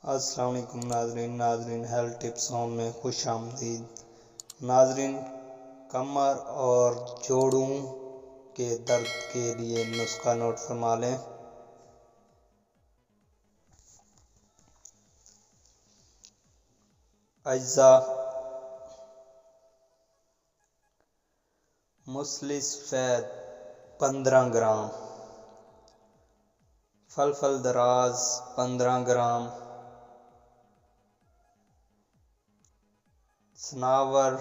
السلام علیکم ناظرین ہیلتھ ٹپس ہوم میں خوش آمدید ناظرین، کمر اور جوڑوں کے درد کے لیے نسخہ نوٹ فرما لیں۔ اجزاء: مثلث سفید 15 گرام، فلفل دراز 15 گرام، سناور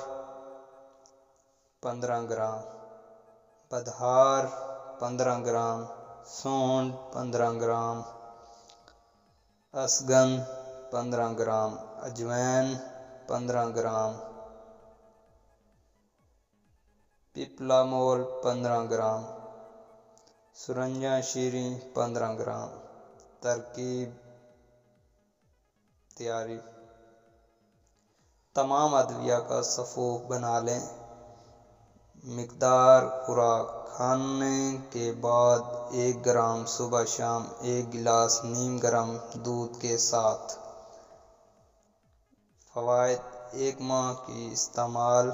15 گرام، بدہار 15 گرام، سونڈ 15 گرام، اسگن 15 گرام، اجوائن 15 گرام، پیپلا مول 15 گرام، سرنجہ شیریں 15 گرام۔ ترکیب تیاری: تمام ادویہ کا صفوف بنا لیں۔ مقدار خوراک: کھانے کے بعد 1 گرام صبح شام 1 گلاس نیم گرم دودھ کے ساتھ۔ فوائد: 1 ماہ کی استعمال۔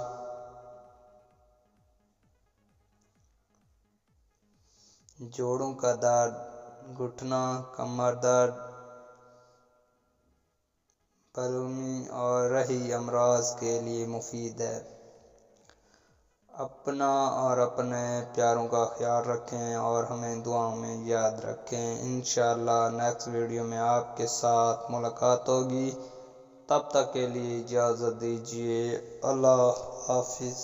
جوڑوں کا درد، گھٹنا، کمر درد، بلغمی اور رحم امراض کے لیے مفید ہے۔ اپنا اور اپنے پیاروں کا خیال رکھیں اور ہمیں دعاؤں میں یاد رکھیں۔ انشاءاللہ نیکسٹ ویڈیو میں آپ کے ساتھ ملاقات ہوگی۔ تب تک کے لیے اجازت دیجیے۔ اللہ حافظ۔